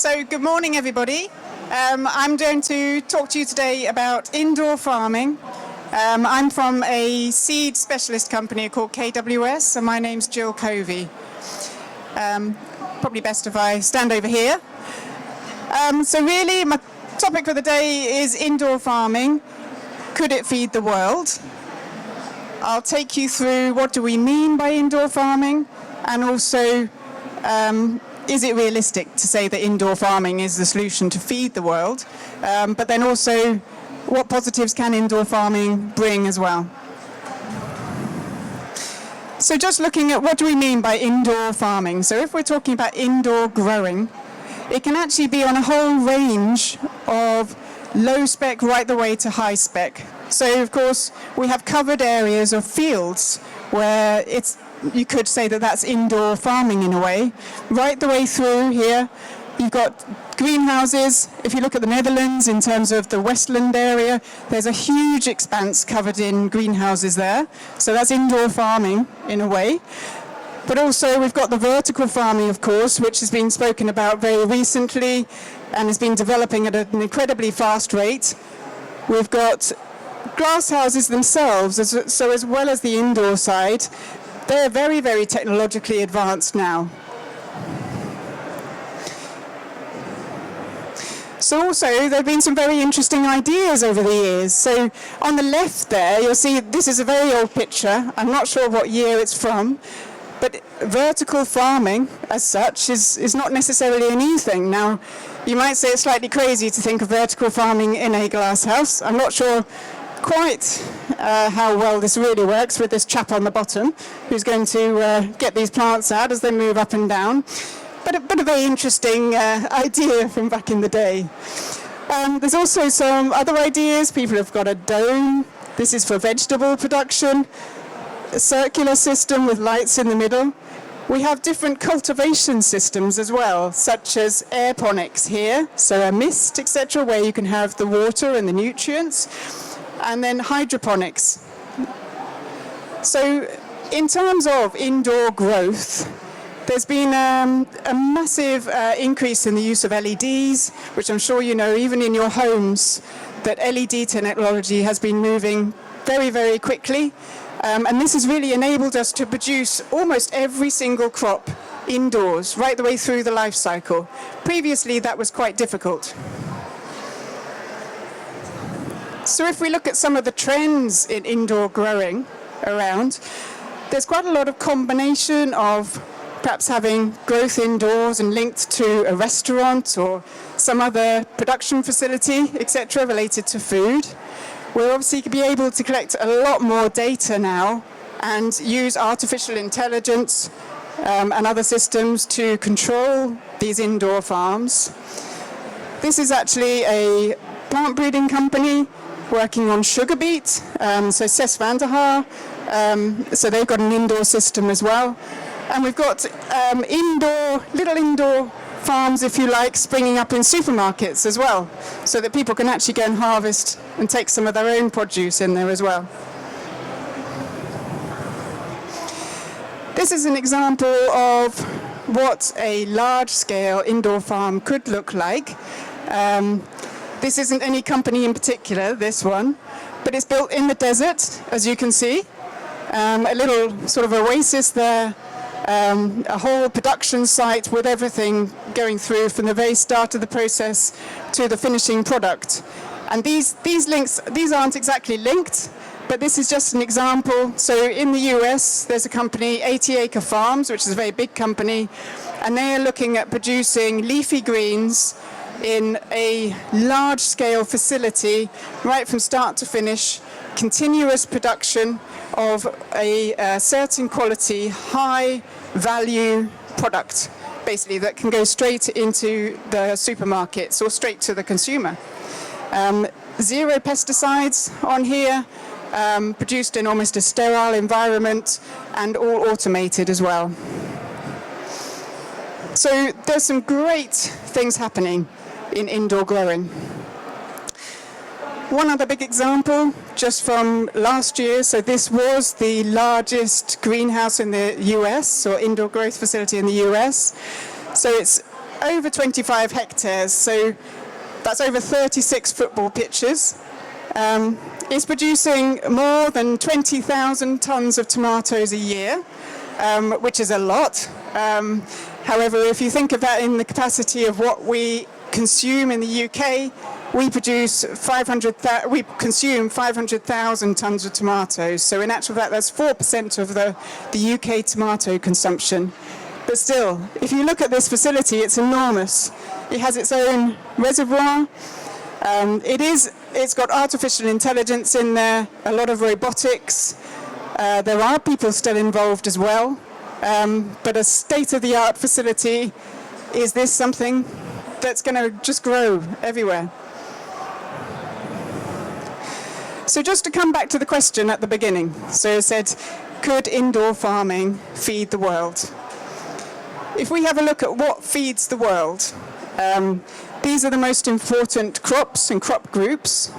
So good morning, everybody. I'm going to talk to you today about indoor farming. I'm from a seed specialist company called KWS, and my name's Jill Covey. Probably best if I stand over here. So really, my topic for the day is indoor farming. Could it feed the world? I'll take you through what do we mean by indoor farming, and also is it realistic to say that indoor farming is the solution to feed the world? But then also, what positives can indoor farming bring as well? So just looking at what do we mean by indoor farming. So if we're talking about indoor growing, it can actually be on a whole range of low spec right the way to high spec. So of course, we have covered areas of fields where you could say that that's indoor farming in a way. Right the way through here, you've got greenhouses. If you look at the Netherlands in terms of the Westland area, there's a huge expanse covered in greenhouses there. So that's indoor farming in a way. But also we've got the vertical farming, of course, which has been spoken about very recently and has been developing at an incredibly fast rate. We've got glass houses themselves, so as well as the indoor side, they're very, very technologically advanced now. So also, there have been some very interesting ideas over the years. So on the left there, you'll see this is a very old picture. I'm not sure what year it's from, but vertical farming as such is not necessarily a new thing. Now, you might say it's slightly crazy to think of vertical farming in a glass house. I'm not sure quite how well this really works with this chap on the bottom who's going to get these plants out as they move up and down. But a very interesting idea from back in the day. There's also some other ideas. People have got a dome. This is for vegetable production. A circular system with lights in the middle. We have different cultivation systems as well, such as aeroponics here, so a mist, etc., where you can have the water and the nutrients. And then hydroponics. So in terms of indoor growth, there's been a massive increase in the use of LEDs, which I'm sure you know, even in your homes, that LED technology has been moving very, very quickly. And this has really enabled us to produce almost every single crop indoors, right the way through the life cycle. Previously, that was quite difficult. So if we look at some of the trends in indoor growing around, there's quite a lot of combination of perhaps having growth indoors and linked to a restaurant or some other production facility, etc., related to food. We'll obviously be able to collect a lot more data now and use artificial intelligence and other systems to control these indoor farms. This is actually a plant breeding company working on sugar beet, so Cess van der Haar, so they've got an indoor system as well. And we've got little indoor farms, if you like, springing up in supermarkets as well, so that people can actually go and harvest and take some of their own produce in there as well. This is an example of what a large-scale indoor farm could look like. This isn't any company in particular, this one, but it's built in the desert, as you can see. A little sort of oasis there, a whole production site with everything going through from the very start of the process to the finishing product. And these links, these aren't exactly linked, but this is just an example. So in the US, there's a company, 80 Acre Farms, which is a very big company, and they are looking at producing leafy greens in a large-scale facility, right from start to finish, continuous production of a certain quality, high-value product, basically, that can go straight into the supermarkets or straight to the consumer. Zero pesticides on here, produced in almost a sterile environment, and all automated as well. So there's some great things happening in indoor growing. One other big example, just from last year, so this was the largest greenhouse in the US, or indoor growth facility in the US. So it's over 25 hectares, so that's over 36 football pitches. It's producing more than 20,000 tons of tomatoes a year, which is a lot. However, if you think of that in the capacity of what we consume in the UK, we consume 500,000 tons of tomatoes. So in actual fact, that's 4% of the UK tomato consumption. But still, if you look at this facility, it's enormous. It has its own reservoir. It's got artificial intelligence in there, a lot of robotics. There are people still involved as well. But a state-of-the-art facility, is this something that's going to just grow everywhere? So just to come back to the question at the beginning. So it said, could indoor farming feed the world? If we have a look at what feeds the world, these are the most important crops and crop groups.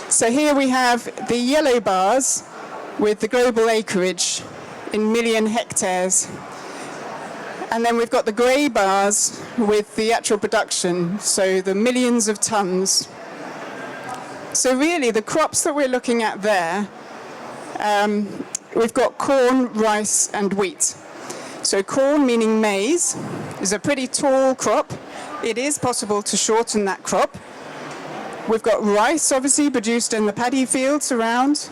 So here we have the yellow bars with the global acreage in million hectares. And then we've got the grey bars with the actual production, so the millions of tons. So really, the crops that we're looking at there, we've got corn, rice, and wheat. So corn, meaning maize, is a pretty tall crop. It is possible to shorten that crop. We've got rice, obviously, produced in the paddy fields around.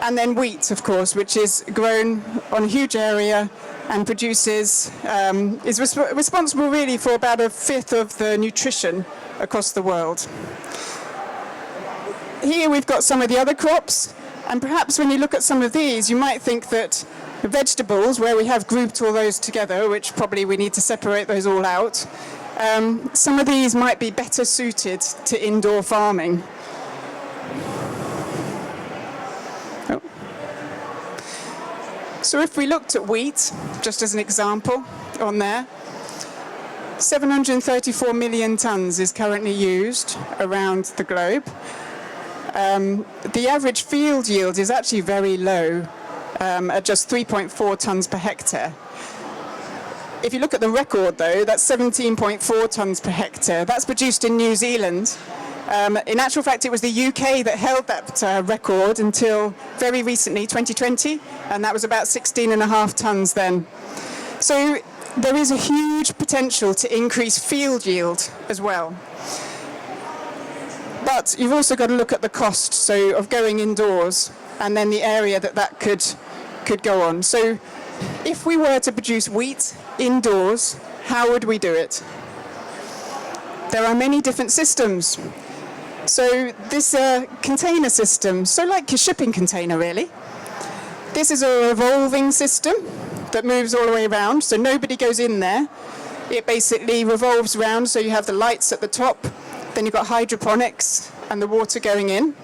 And then wheat, of course, which is grown on a huge area and produces, is responsible really for about a fifth of the nutrition across the world. Here we've got some of the other crops, and perhaps when you look at some of these, you might think that vegetables, where we have grouped all those together, which probably we need to separate those all out, some of these might be better suited to indoor farming. Oh. So if we looked at wheat, just as an example on there, 734 million tons is currently used around the globe. The average field yield is actually very low, at just 3.4 tons per hectare. If you look at the record, though, that's 17.4 tons per hectare. That's produced in New Zealand. In actual fact, it was the UK that held that record until very recently, 2020, and that was about 16.5 tons then. So there is a huge potential to increase field yield as well. But you've also got to look at the cost, so of going indoors, and then the area that could go on. So if we were to produce wheat indoors, how would we do it? There are many different systems. So this container system, so like your shipping container really. This is a revolving system that moves all the way around, so nobody goes in there. It basically revolves around, so you have the lights at the top, then you've got hydroponics and the water going in.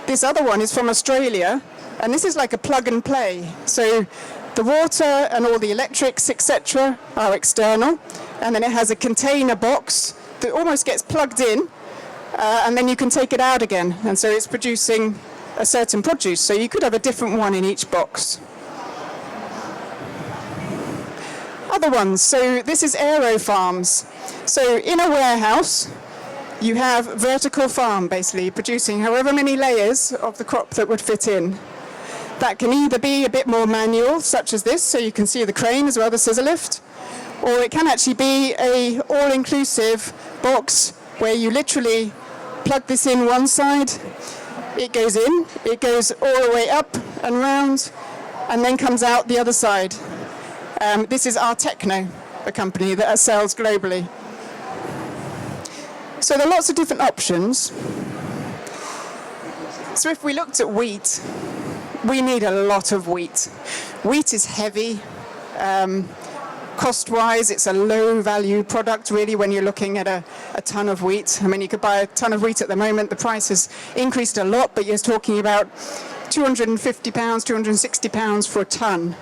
This other one is from Australia, and this is like a plug and play. So the water and all the electrics, etc., are external, and then it has a container box that almost gets plugged in, and then you can take it out again. And so it's producing a certain produce. So you could have a different one in each box. Other ones, so this is Aero Farms. So in a warehouse, you have vertical farm, basically, producing however many layers of the crop that would fit in. That can either be a bit more manual, such as this, so you can see the crane as well, the scissor lift, or it can actually be a all-inclusive box where you literally plug this in one side, it goes in, it goes all the way up and round, and then comes out the other side. This is our Techno, a company that sells globally. So there are lots of different options. So if we looked at wheat, we need a lot of wheat. Wheat is heavy. Cost-wise, it's a low-value product, really, when you're looking at a ton of wheat. I mean, you could buy a ton of wheat at the moment. The price has increased a lot, but you're talking about £250, £260 for a ton.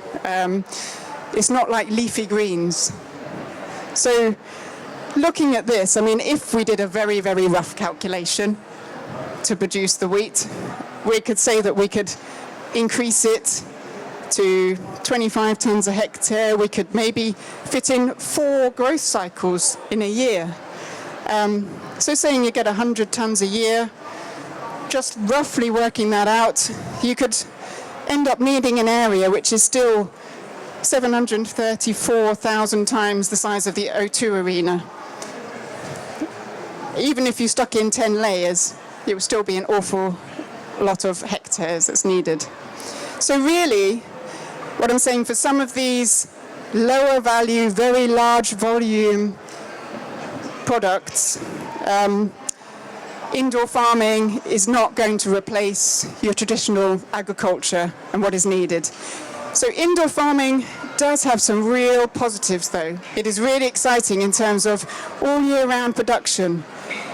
It's not like leafy greens. So looking at this, I mean, if we did a very, very rough calculation to produce the wheat, we could say that we could increase it to 25 tonnes a hectare, we could maybe fit in 4 growth cycles in a year. So saying you get 100 tonnes a year, just roughly working that out, you could end up needing an area which is still 734,000 times the size of the O2 arena. Even if you stuck in 10 layers, it would still be an awful lot of hectares that's needed. So really, what I'm saying, for some of these lower value, very large volume products, indoor farming is not going to replace your traditional agriculture and what is needed. So indoor farming does have some real positives though. It is really exciting in terms of all year round production.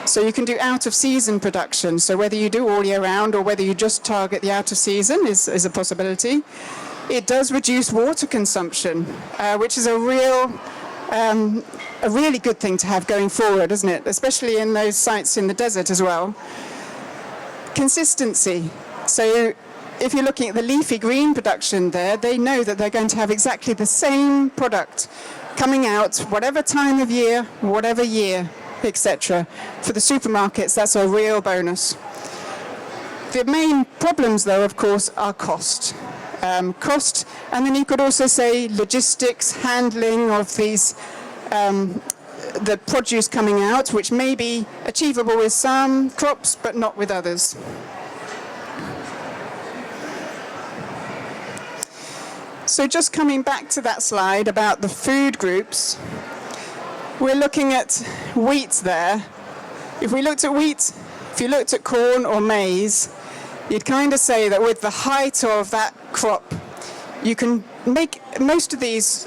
So you can do out of season production. So whether you do all year round or whether you just target the out of season is a possibility. It does reduce water consumption, which is a really good thing to have going forward, isn't it? Especially in those sites in the desert as well. Consistency. So if you're looking at the leafy green production there, they know that they're going to have exactly the same product coming out whatever time of year, whatever year, etc. For the supermarkets, that's a real bonus. The main problems, though, of course, are cost. Cost, and then you could also say logistics, handling of these, the produce coming out, which may be achievable with some crops, but not with others. So just coming back to that slide about the food groups, we're looking at wheat there. If we looked at wheat, if you looked at corn or maize, you'd kind of say that with the height of that crop, you can make most of these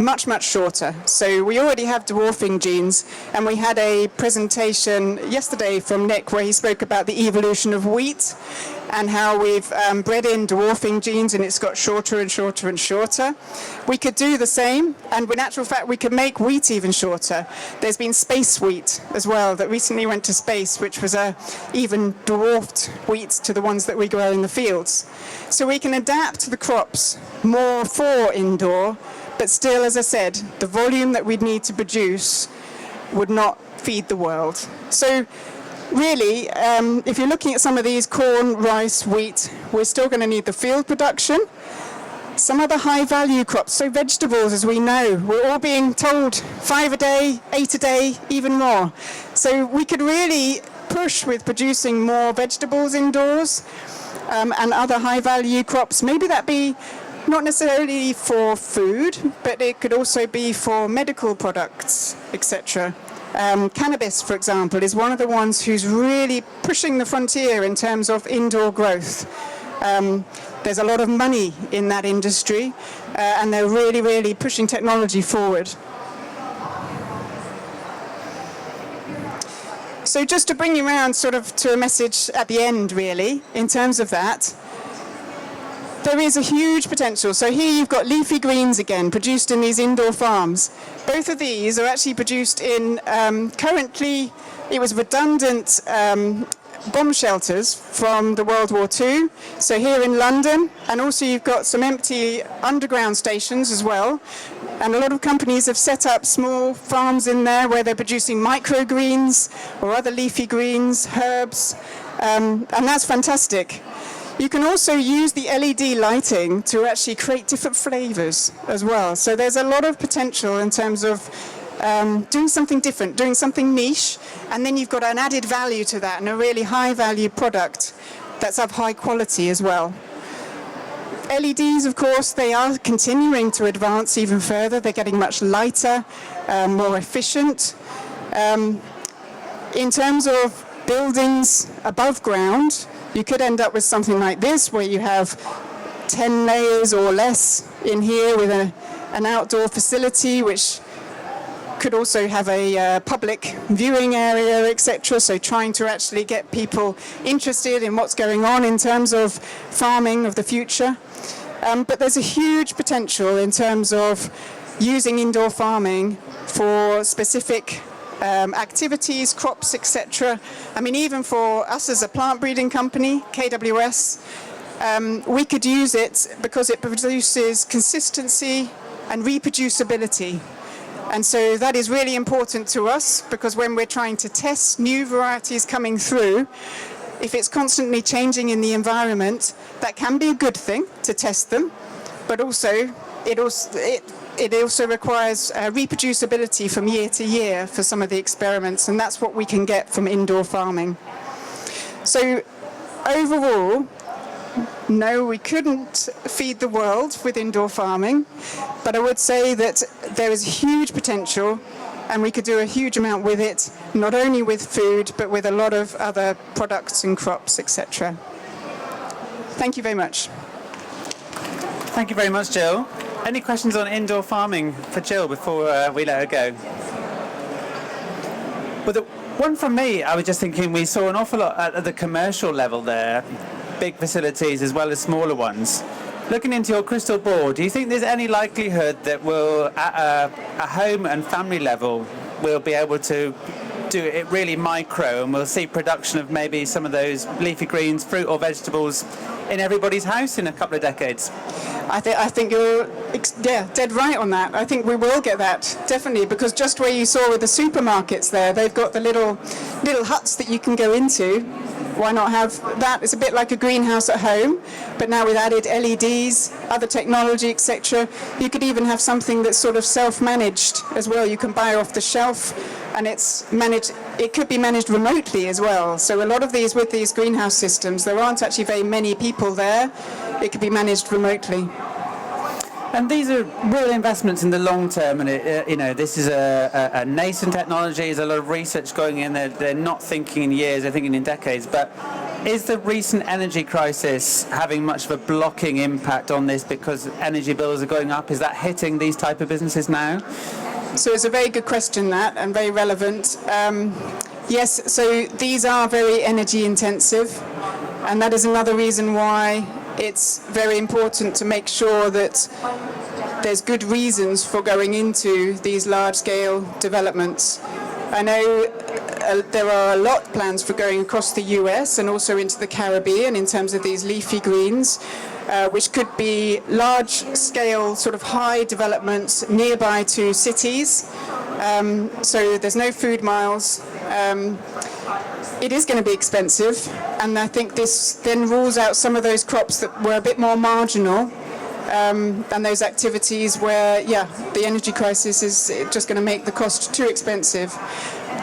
much, much shorter. So we already have dwarfing genes, and we had a presentation yesterday from Nick where he spoke about the evolution of wheat and how we've bred in dwarfing genes and it's got shorter and shorter and shorter. We could do the same, and in actual fact we could make wheat even shorter. There's been space wheat as well that recently went to space, which was a even dwarfed wheat to the ones that we grow in the fields. So we can adapt the crops more for indoor, but still, as I said, the volume that we'd need to produce would not feed the world. So really, if you're looking at some of these corn, rice, wheat, we're still going to need the field production. Some other high-value crops, so vegetables, as we know, we're all being told 5 a day, 8 a day, even more. So we could really push with producing more vegetables indoors and other high-value crops. Maybe that be not necessarily for food, but it could also be for medical products, etc. Cannabis, for example, is one of the ones who's really pushing the frontier in terms of indoor growth. There's a lot of money in that industry, and they're really, really pushing technology forward. So just to bring you around sort of to a message at the end, really, in terms of that, there is a huge potential. So here you've got leafy greens again, produced in these indoor farms. Both of these are actually produced in, currently, it was redundant bomb shelters from the World War II. So here in London, and also you've got some empty underground stations as well. And a lot of companies have set up small farms in there where they're producing microgreens or other leafy greens, herbs, and that's fantastic. You can also use the LED lighting to actually create different flavors as well. So there's a lot of potential in terms of doing something different, doing something niche, and then you've got an added value to that and a really high value product that's of high quality as well. LEDs, of course, they are continuing to advance even further. They're getting much lighter, more efficient. In terms of buildings above ground, you could end up with something like this, where you have 10 layers or less in here with an outdoor facility, which could also have a public viewing area, etc. So trying to actually get people interested in what's going on in terms of farming of the future. But there's a huge potential in terms of using indoor farming for specific activities, crops, etc. I mean, even for us as a plant breeding company, KWS, we could use it because it produces consistency and reproducibility. And so that is really important to us, because when we're trying to test new varieties coming through, if it's constantly changing in the environment, that can be a good thing to test them, but also it also requires reproducibility from year to year for some of the experiments, and that's what we can get from indoor farming. So overall, no, we couldn't feed the world with indoor farming, but I would say that there is huge potential, and we could do a huge amount with it, not only with food, but with a lot of other products and crops, etc. Thank you very much. Thank you very much, Jill. Any questions on indoor farming for Jill before we let her go? Well, the one from me, I was just thinking we saw an awful lot at the commercial level there, big facilities as well as smaller ones. Looking into your crystal ball, do you think there's any likelihood that we'll, at a home and family level, we'll be able to do it really micro, and we'll see production of maybe some of those leafy greens, fruit or vegetables in everybody's house in a couple of decades? I think you're dead right on that. I think we will get that, definitely, because just where you saw with the supermarkets there, they've got the little huts that you can go into. Why not have that? It's a bit like a greenhouse at home, but now with added LEDs, other technology, etc. You could even have something that's sort of self-managed as well. You can buy off the shelf, and it's managed. It could be managed remotely as well. So a lot of these, with these greenhouse systems, there aren't actually very many people there. It could be managed remotely. And these are real investments in the long term, and this is a nascent technology. There's a lot of research going in. They're not thinking in years; they're thinking in decades. But is the recent energy crisis having much of a blocking impact on this because energy bills are going up? Is that hitting these type of businesses now? So it's a very good question, that, and very relevant. Yes, so these are very energy intensive, and that is another reason why it's very important to make sure that there's good reasons for going into these large-scale developments. I know there are a lot of plans for going across the US and also into the Caribbean in terms of these leafy greens, which could be large-scale, sort of high developments nearby to cities. So there's no food miles. It is going to be expensive, and I think this then rules out some of those crops that were a bit more marginal, and those activities where, the energy crisis is just going to make the cost too expensive.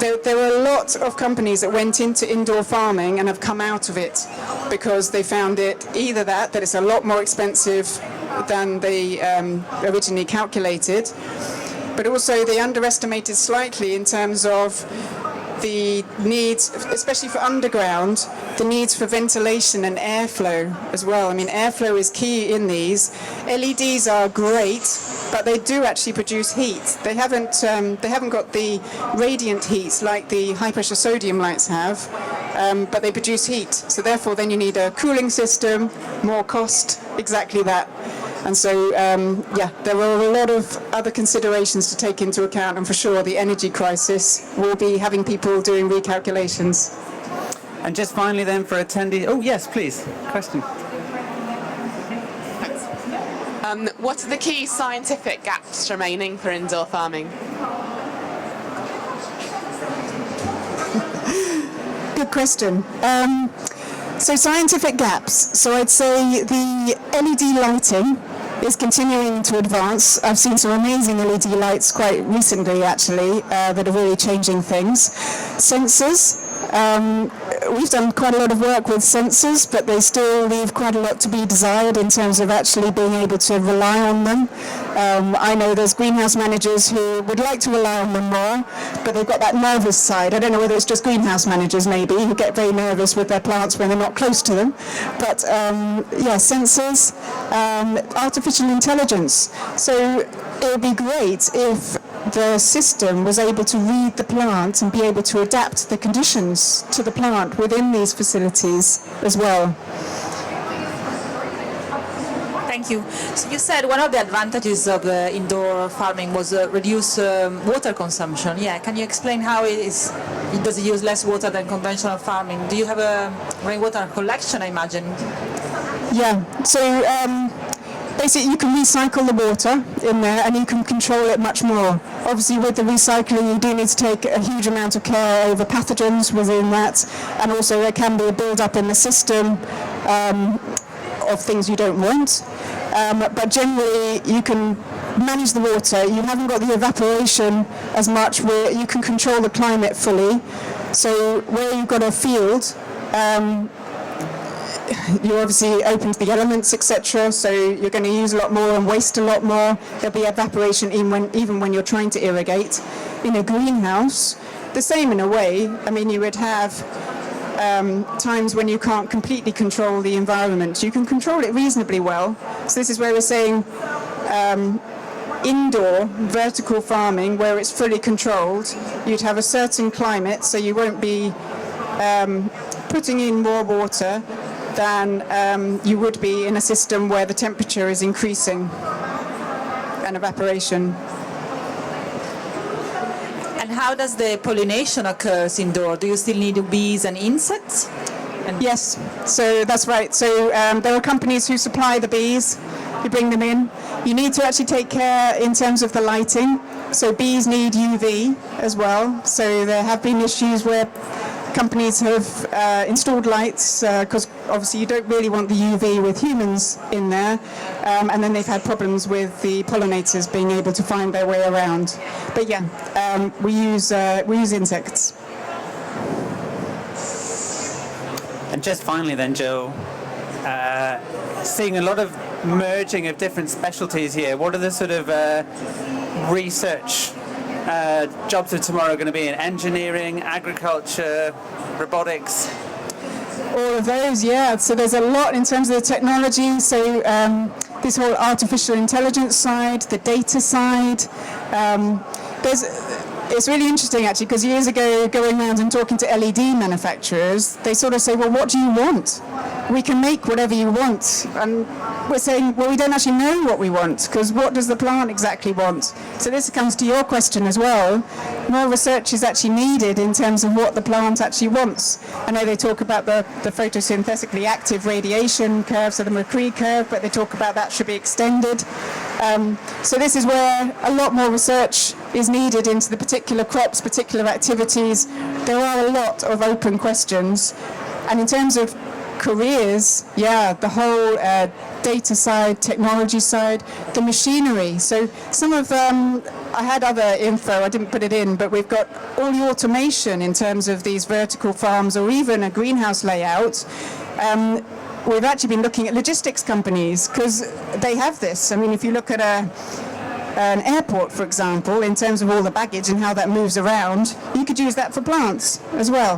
There were a lot of companies that went into indoor farming and have come out of it because they found it either that it's a lot more expensive than they originally calculated, but also they underestimated slightly in terms of the needs, especially for underground, the needs for ventilation and airflow as well. I mean, airflow is key in these. LEDs are great, but they do actually produce heat. They haven't got the radiant heat like the high-pressure sodium lights have, but they produce heat. So therefore, then you need a cooling system, more cost, exactly that. And so, there were a lot of other considerations to take into account, and for sure the energy crisis will be having people doing recalculations. And just finally then for attendees, oh yes, please, question. What are the key scientific gaps remaining for indoor farming? Good question. So scientific gaps. So I'd say the LED lighting is continuing to advance. I've seen some amazing LED lights quite recently, actually, that are really changing things. Sensors. We've done quite a lot of work with sensors, but they still leave quite a lot to be desired in terms of actually being able to rely on them. I know there's greenhouse managers who would like to rely on them more, but they've got that nervous side. I don't know whether it's just greenhouse managers maybe who get very nervous with their plants when they're not close to them. But sensors, artificial intelligence. So it would be great if the system was able to read the plant and be able to adapt the conditions to the plant within these facilities as well. Thank you. So you said one of the advantages of indoor farming was reduce water consumption. Yeah, can you explain how it does use less water than conventional farming? Do you have a rainwater collection, I imagine? Yeah, so basically you can recycle the water in there and you can control it much more. Obviously with the recycling you do need to take a huge amount of care over pathogens within that, and also there can be a build-up in the system of things you don't want. But generally you can manage the water. You haven't got the evaporation as much, where you can control the climate fully. So where you've got a field, you're obviously open to the elements, etc. So you're going to use a lot more and waste a lot more. There'll be evaporation even when you're trying to irrigate. In a greenhouse, the same in a way. I mean, you would have times when you can't completely control the environment. You can control it reasonably well. So this is where we're saying indoor vertical farming, where it's fully controlled, you'd have a certain climate, so you won't be putting in more water than you would be in a system where the temperature is increasing and evaporation. And how does the pollination occurs indoor? Do you still need bees and insects? Yes, so that's right. So there are companies who supply the bees, you bring them in. You need to actually take care in terms of the lighting. So bees need UV as well. So there have been issues where companies have installed lights, because obviously you don't really want the UV with humans in there, and then they've had problems with the pollinators being able to find their way around. But yeah, we use insects. And just finally then, Jill, seeing a lot of merging of different specialties here, what are the sort of research jobs of tomorrow going to be in? Engineering, agriculture, robotics? All of those, yeah. So there's a lot in terms of the technology. So this whole artificial intelligence side, the data side. It's really interesting actually, because years ago, going around and talking to LED manufacturers, they sort of say, well, what do you want? We can make whatever you want. And we're saying, well, we don't actually know what we want, because what does the plant exactly want? So this comes to your question as well. More research is actually needed in terms of what the plant actually wants. I know they talk about the photosynthetically active radiation curve, so the Mercury curve, but they talk about that should be extended. So this is where a lot more research is needed into the particular crops, particular activities. There are a lot of open questions. And in terms of careers, yeah, the whole data side, technology side, the machinery. So some of I had other info, I didn't put it in, but we've got all the automation in terms of these vertical farms or even a greenhouse layout. We've actually been looking at logistics companies because they have this. I mean, if you look at an airport, for example, in terms of all the baggage and how that moves around, you could use that for plants as well.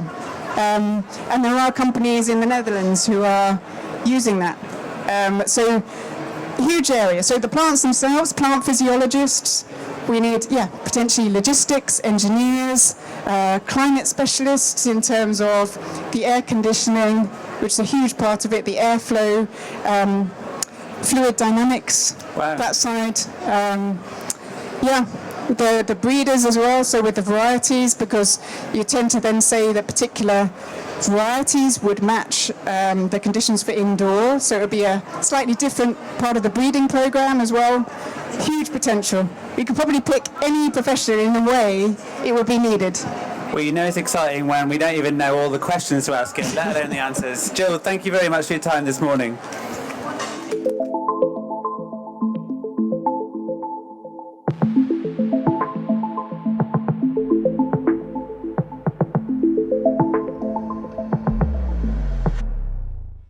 And there are companies in the Netherlands who are using that. So huge area. So the plants themselves, plant physiologists, we need, potentially logistics, engineers, climate specialists in terms of the air conditioning, which is a huge part of it, the airflow, fluid dynamics, that side. The breeders as well, so with the varieties, because you tend to then say that particular varieties would match the conditions for indoor, so it would be a slightly different part of the breeding program as well. Huge potential. We could probably pick any profession in a way it would be needed. Well, you know it's exciting when we don't even know all the questions to ask it, let alone the answers. Jill, thank you very much for your time this morning.